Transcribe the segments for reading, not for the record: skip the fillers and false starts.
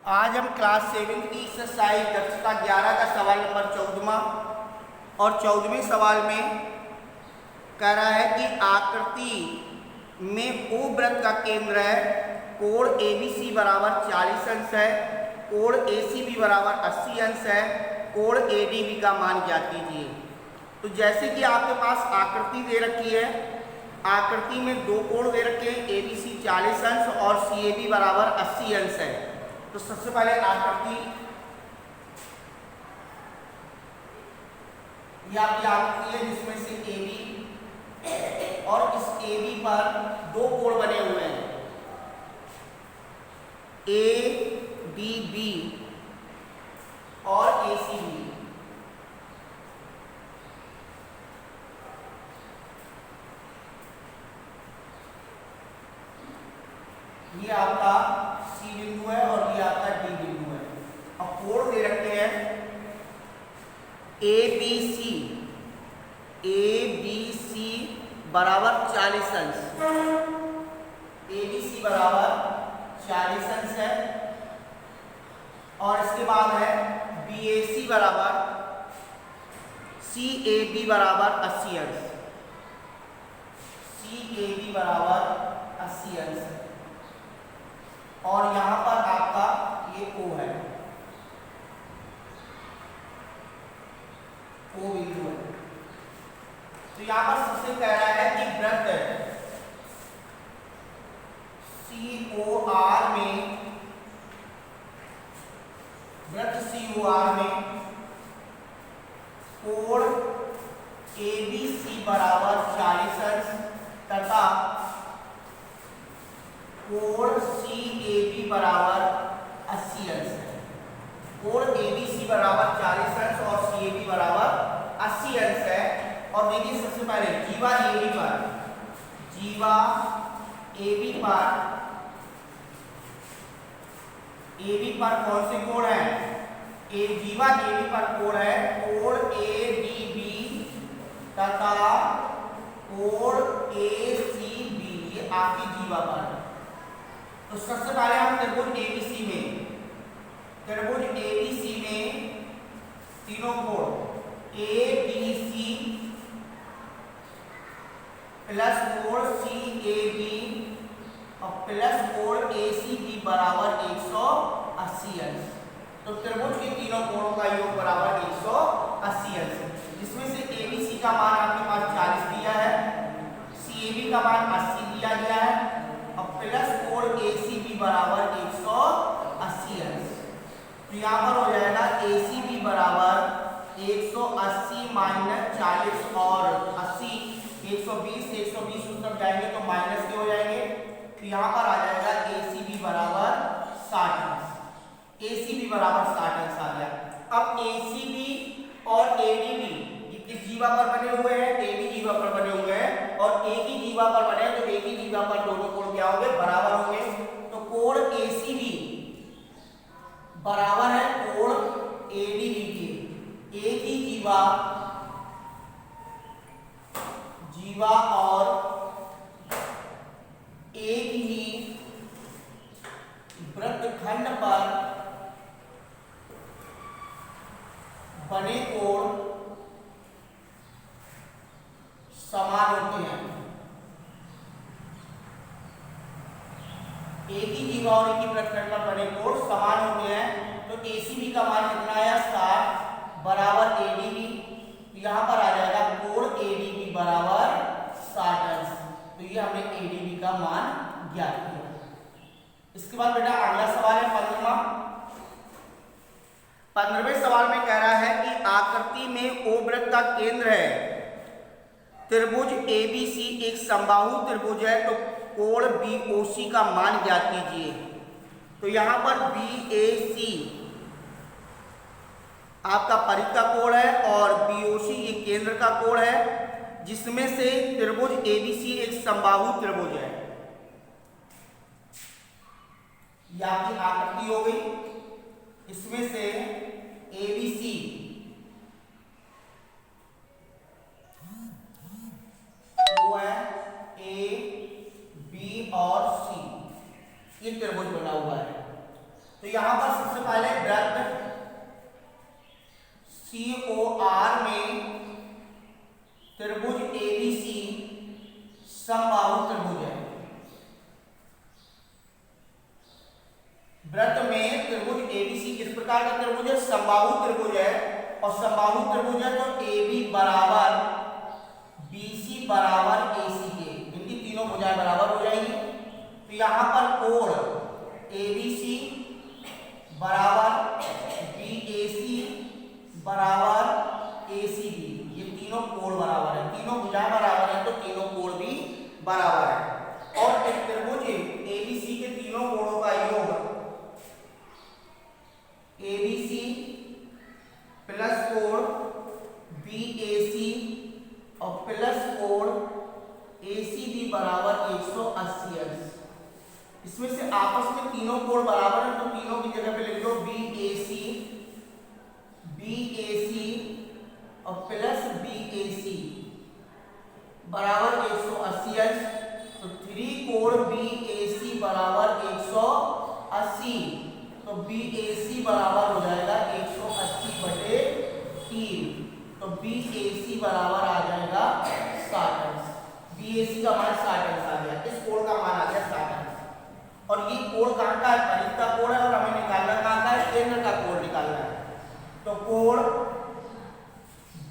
आज हम क्लास 7 की एक्सरसाइज दक्षता 11 का सवाल नंबर 14 और 14वें सवाल में कह रहा है कि आकृति में ओ वृत्त का केंद्र है, कोण ABC बराबर 40 अंश है, कोण ACB बराबर 80 अंश है, कोण ADB का मान ज्ञात कीजिए। तो जैसे कि आपके पास आकृति दे रखी है, आकृति में दो कोण दे रखे हैं, ABC 40 अंश और CAB बराबर 80 अंश है। तो सबसे पहले आकृति ये आपकी आकृति है जिसमें से AB और इस AB पर दो कोण बने हुए हैं, ADB और ACB। ये आपका C बिंदु है और ये आपका D बिंदु है। अब कोण दे रखते हैं ABC बराबर 40 अंश, ABC बराबर 40 अंश है और इसके बाद है BAC बराबर CAB बराबर 80 अंश, CAB बराबर 80 अंश है और यहां पर आपका ये O है, O बिंदु है। तो यहां पर सबसे कह रहा है कि वृत्त COR में, वृत्त COR में कोण ABC बराबर 40 अंश तथा कोण CAB बराबर 80 अंश है। कोण ABC बराबर 40 अंश और CAB बराबर 80 अंश है। और देखिए सबसे पहले जीवा AB पर कौन से कोण है? जीवा AB पर कोण है कोण ADB तथा कोण ACB, ये आपकी जीवा पर। तो सबसे पहले हम त्रिभुज ABC में तीनों कोण ABC प्लस कोण CAB और प्लस कोण ACB बराबर 180 अंश। तो त्रिभुज के तीनों कोणों का योग बराबर 180 अंश, जिसमें से ABC का मान आपके पास 40 दिया है, CAB का मान 80 दिया गया है और प्लस कोण ACB बराबर 180 अंश। तो यहाँ पर हो जाएगा ACB बराबर 180 माइनस 40 और 80 120 उत्तर जाएंगे तो माइनस के हो जाएंगे। तो यहाँ पर आ जाएगा ACB बराबर 60 अंश, ACB बराबर 60 अंश आ गया। अब ACB और ADB ये किस जीवा पर बने हुए हैं? AB जीवा पर बने हुए हैं और एक ही जीवा पर बने हैं, तो एक ही जीवा पर दोनों कोण क्या होंगे? बराबर होंगे। तो कोण ACB बराबर है कोण ADB के। एक ही जीवा और एक ही वृत्तखंड पर बने कोण समान होते हैं। एक ही जीवा और एक ही वृत्तखंड पर बने कोण समान होते हैं। तो ACB का मान कितना आया? 60 बराबर ADB। यहां पर आ जाएगा कोण ADB बराबर 60 अंश। तो ये हमने ADB का मान ज्ञात किया। इसके बाद बेटा अगला सवाल है 15वें सवाल में कह रहा है कि आकृति में O वृत्त का केंद्र है, त्रिभुज ABC एक समबाहु त्रिभुज है, तो कोण BOC का मान ज्ञात कीजिए। तो यहां पर BAC आपका परिध का कोण है और BOC ये केंद्र का कोण है, जिसमें से त्रिभुज ABC एक समबाहु त्रिभुज है। यह आपकी आकृति हो गई। इसमें से ABC वो है A, B और C, ये त्रिभुज बना हुआ है। तो यहां पर सबसे पहले वृत्त COR में त्रिभुज ABC समबाहु त्रिभुज है। वृत्त में त्रिभुज ABC किस प्रकार का त्रिभुज है? समबाहु त्रिभुज है। और समबाहु त्रिभुज है तो AB बराबर BC बराबर AC के, इनकी तीनों भुजाएं बराबर हो जाएंगी। तो यहां पर कोण ABC बराबर BAC बराबर ACB, ये तीनों कोण बराबर है, तीनों भुजाएं बराबर है तो तीनों कोण भी बराबर है। और एक त्रिभुज ABC के तीनों कोणों का योग ABC प्लस कोण BAC और प्लस कोण ACB बराबर 180 अंश। इसमें से आपस में तीनों कोण बराबर है तो तीनों की जगह पे लिख दो BAC और प्लस BAC बराबर 180 अंश। तो 3 कोण BAC बराबर 180, तो BAC बराबर हो जाएगा 180/3, तो BAC बराबर आ जाएगा 60 अंश। BAC का मान 60 अंश आ गया, इस कोण का मान आ गया 60 अंश। और ये कोण कहाँ का है? परिध का कोण है और हमें निकालना कहाँ का है? केंद्र का कोण निकालना है। तो कोण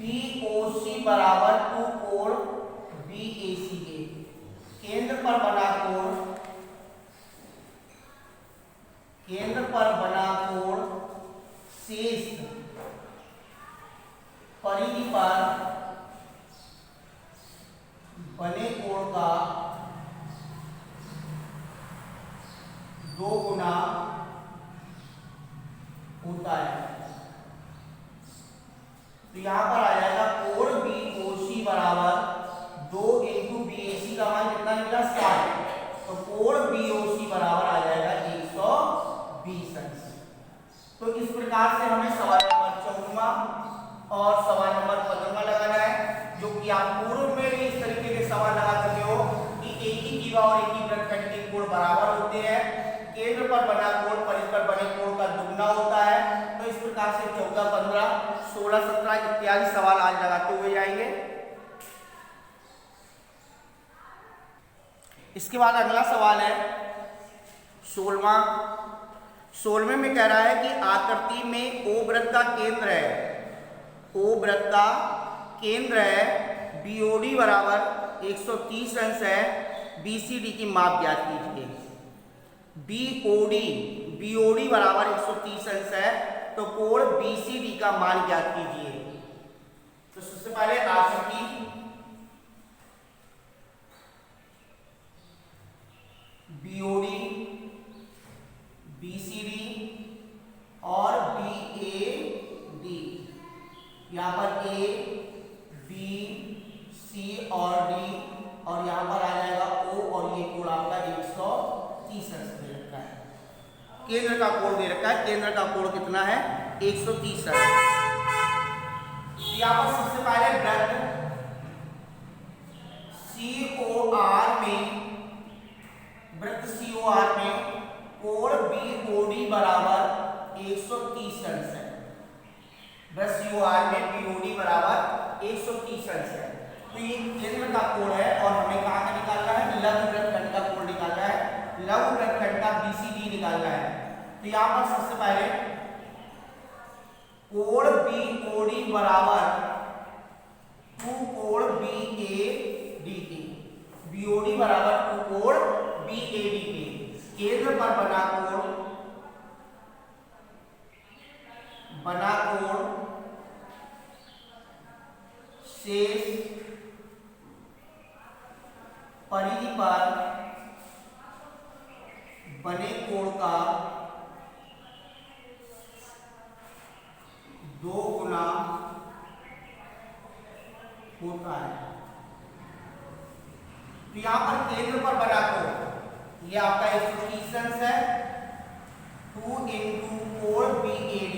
BOC बराबर 2 कोण BAC के, केंद्र पर बना कोण शेष परिधि पर बने कोण का 2 गुना होता है। तो यहां पर आ जाएगा कोण BOC बराबर 2 × BAC का मान कितना निकला? 60, तो कोण BOC बराबर आ जाएगा 120 अंश। तो इस प्रकार से हमें सवाल नंबर 14वां और सवाल नंबर 15वां लगाना है, जो कि आप पूर्व में भी इस तरीके के सवाल लगा चुके हो कि एक ही जीवा और एक ही वृत्तखंड के कोण बराबर होते हैं, केंद्र पर बना कोण परिध पर बने कोण का दुगना होता है। तो इस प्रकार से 14, 15, 16, 17 इत्यादि सवाल आज लगाते हुए जाएंगे। इसके बाद अगला सवाल है 16वां। 16वें में कह रहा है कि आकृति में O वृत्त का केंद्र है, O वृत्त का केंद्र है, BOD बराबर 130 अंश है, BCD की माप ज्ञात कीजिए। BOD बराबर 130 अंश है, तो कोण BCD का मान ज्ञात कीजिए। तो सबसे पहले आकृति BOD, BCD और BAD, यहाँ पर A, B, C और D, और यहाँ पर आ जाएगा O, और ये कोण आपका 130 अंश दे रखा है। केंद्र का कोण दे रखा है, केंद्र का कोण कितना है? 130 अंश। यहाँ पर सबसे पहले वृत्त COR में, वृत्त COR में कोण BOD बराबर 130 अंश है। वृत्त COR में BOD बराबर 130 अंश है। तो ये केंद्र का कोण है और हमें कहाँ का निकालना है? लघु वृत्तखंड का कोण निकालना है, लघु वृत्तखंड का BCD निकालना है। तो यहाँ पर सबसे पहले कोण BOD बराबर 2 कोण BAD के, BOD बराबर 2 कोण BAD के, केंद्र पर बना कोण शेष परिधि पर बने कोण का 2 गुना होता है। तो यहां पर केंद्र पर बना कोण, ये आपका 130 अंश है, 2 × कोण BAD,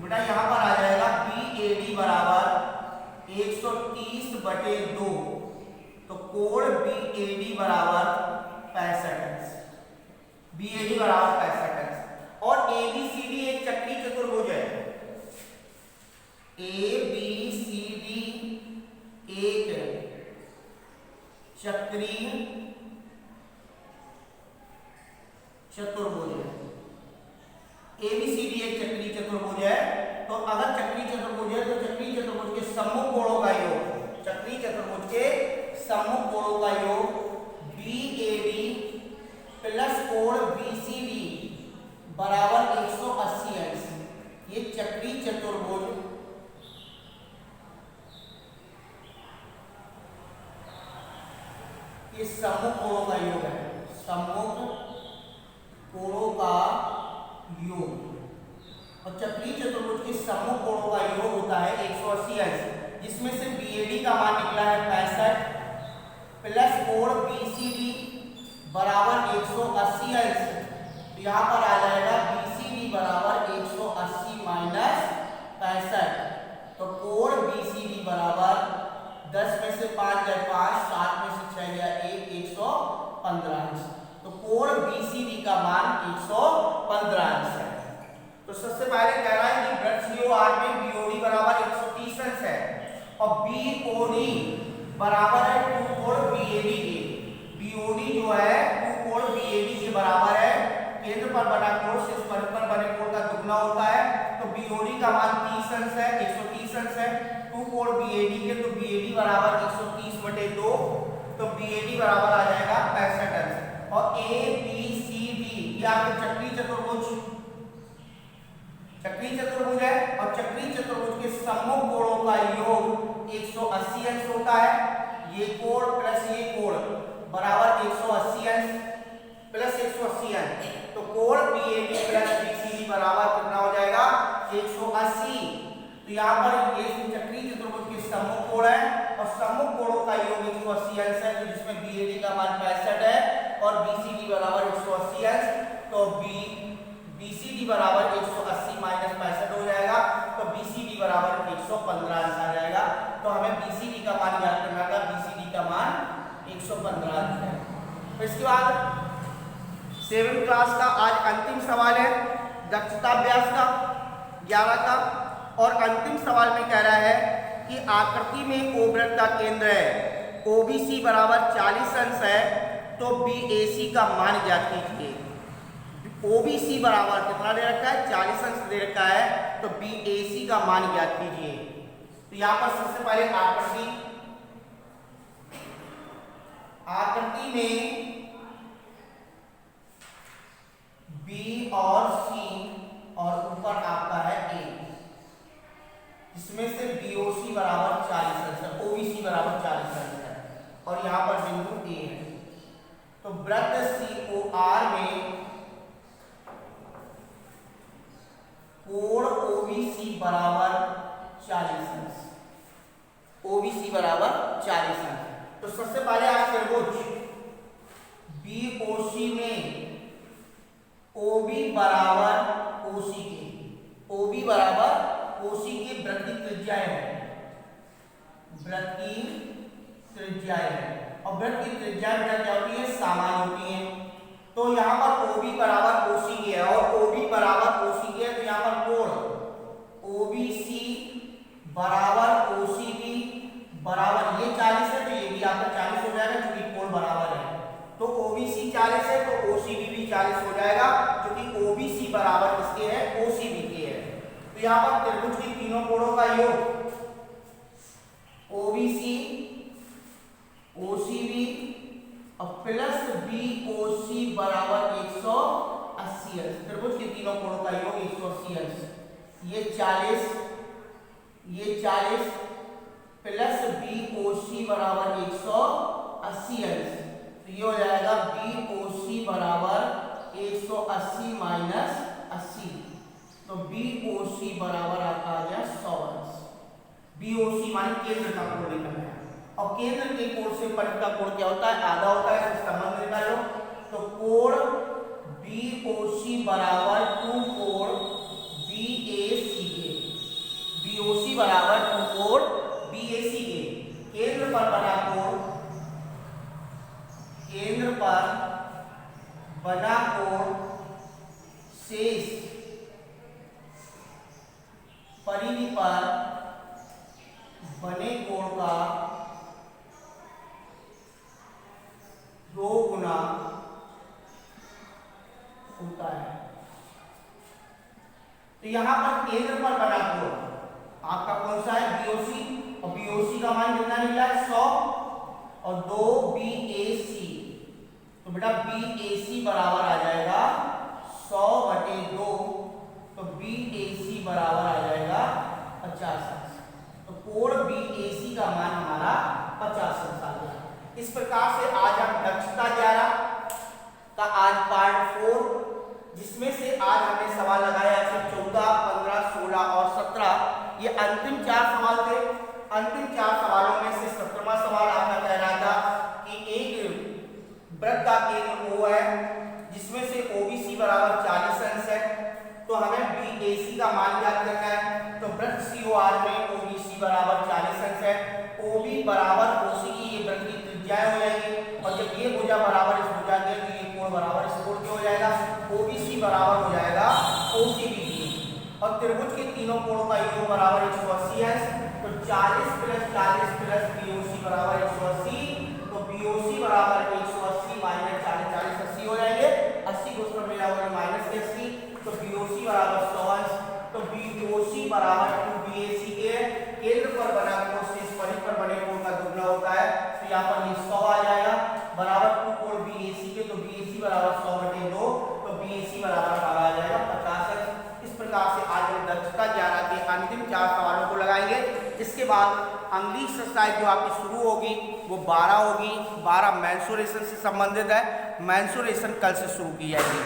बेटा यहां पर आ जाएगा BAD बराबर 130/2, तो कोण BAD बराबर 65 अंश, BAD बराबर 65 अंश। चतुर्भुज है तो चक्रीय चतुर्भुज के सम्मुख कोणों का योग, चक्रीय चतुर्भुज के सम्मुख कोणों का योग BAD प्लस कोण BCD बराबर 180 अंश। ये चक्रीय चतुर्भुज ये सम्मुख कोणों का योग है, सम्मुख कोणों का योग। और चक्रीय चतुर्भुज के सम्मुख कोणों का योग होता है 180 अंश, जिसमें से BAD का मान निकला है 65 प्लस कोण BCD बराबर 180 अंश। तो यहाँ पर आ जाएगा BCD बराबर 180 माइनस 65। तो कोण BCD बराबर 10 में से 5 जाए 5, 7 में से 6 जाए 1, 115 अंश। तो कोण BCD का मान 115 अंश है। तो सबसे पहले कह रहा है कि वृत्त COR में BOD बराबर 130 अंश है और BOD बराबर है 2 कोण BAD के। BOD जो है 2 कोण BAD के बराबर है। केंद्र पर बना कोण से स्पर्श पर बने कोण का दुगना होता है। तो BOD का मान 30 अंश है, 130 अंश है। 2 कोण BAD के तो BAD बराबर 130/2, तो BAD बराबर आ जाएगा 65 अंश। और ABCD ये आपके चक्रीय चतुर्भुज है और चक्रीय चतुर्भुज के सम्मुख कोणों का योग 180 अंश होता है। ये कोण प्लस ये कोण बराबर 180 अंश प्लस 180 अंश। तो कोण BAD प्लस BCD बराबर कितना हो जाएगा 180। तो यहाँ पर ये चक्रीय चतुर्भुज के सम्मुख कोण है और सम्मुख कोणों का योग 180 अंश है, तो जिसमें BAD का मान 65 है और BCD बराबर 180 अंश। तो BCD बराबर 180 माइनस 65 हो जाएगा, तो BCD बराबर 115 अंश आ जाएगा। तो हमें BCD का मान याद करना था, BCD का मान 115 अंश है। तो इसके बाद 7th क्लास का आज अंतिम सवाल है दक्षता अभ्यास का 11 का। और अंतिम सवाल में कह रहा है कि आकृति में O वृत्त का केंद्र है, OBC बराबर 40 अंश है, तो BAC का मान ज्ञात कीजिए। OBC बराबर कितना दे रखा है 40 अंश दे रखा है, तो BAC का मान ज्ञात कीजिए। तो यहाँ पर सबसे पहले आकृति में B और C और ऊपर आपका है A, जिसमें से BOC बराबर 40 अंश है, OBC बराबर 40 अंश है और यहाँ पर बिंदु A है। तो वृत्त COR में कोण OBC बराबर 40 अंश, OBC बराबर 40 अंश। तो सबसे पहले आप त्रिभुज BOC में OB बराबर OC के, OB बराबर OC की वृत्त की त्रिज्याएं हैं, वृत्त की त्रिज्याएं हैं और वृत्त की त्रिज्याएं क्या होती है समान होती हैं। तो यहाँ पर OB बराबर OC की है और OB बराबर OC की है, तो यहाँ पर कोण OBC बराबर OCB बराबर ये 40 है, तो ये भी आपका 40 हो जाएगा क्योंकि कोण बराबर है। तो OBC 40 है तो OCB भी 40 हो जाएगा क्योंकि OBC बराबर किसके है OCB के है। तो यहाँ पर त्रिभुज की तीनों कोणों का योग OBC OCB और प्लस BOC बराबर 180 अंश। त्रिभुज के तीनों कोणों का योग 180 अंश। ये 40 प्लस BOC बराबर 180 अंश। तो ये हो जाएगा BOC बराबर 180 माइनस 80, तो BOC बराबर आपका आ गया 100 अंश। BOC माने केंद्र का कोण निकलना है और केंद्र के कोण से परिध का कोण क्या होता है आधा होता है, तो संबंध निकालो। तो कोण BOC बराबर 2 कोण BAC के, BOC बराबर 2 कोण BAC के। केंद्र पर बना कोण, केंद्र पर बना कोण शेष परिधि पर बने कोण का 2 गुना होता है। तो यहां पर केंद्र पर बना कोण आपका कौन सा है BOC, और BOC का मान कितना निकला है 100 और 2 BAC, तो बेटा BAC बराबर आ जाएगा 100/2, तो BAC बराबर आ जाएगा 50। तो कोण BAC का मान हमारा 50 आ गया। इस प्रकार से आज हम दक्षता 11 का आज पार्ट 4, जिसमें से आज हमने सवाल लगाया है 14, 15, 16 और 17। ये अंतिम 4 सवाल थे। अंतिम 4 सवालों में से 17वां सवाल आपका कह रहा था कि एक वृत्त का केंद्र O है जिसमें से OBC बराबर 40 अंश है, तो हमें BAC का मान ज्ञात करना है। तो वृत्त COR में OBC बराबर 40 अंश है, OB बराबर OC की ये वृत्त की त्रिज्याएं हो जाएगी, और जब ये भुजा बराबर इस भुजा के तो ये कोण बराबर इस कोण के हो जाएगा। OBC बराबर हो जाएगा OCB, और त्रिभुज के तीनों कोणों का योग बराबर 180 अंश, तो 40 + 40 + BOC बराबर 180, तो BOC बराबर 180 - 40, 40 80 हो जाएंगे। 80 को उसमें मिला हुआ -80, तो BOC बराबर 100 अंश, तो BOC बराबर 2BAC के केंद्र पर बना कोण से इस परिधि पर बने कोण का दुगना होता है, तो यहाँ पर ये 100 आ जाएगा बराबर 2 कोण BAC के, तो BAC बराबर 100/2, तो BAC बराबर हमारा आ जाएगा 50 अंश। इस प्रकार से आज हम दक्षता 11 के अंतिम 4 सवालों को लगाएंगे। इसके बाद अगली एक्सरसाइज जो आपकी शुरू होगी वो 12 होगी। 12 मेंसुरेशन से संबंधित है। मेंसुरेशन कल से शुरू की जाएगी।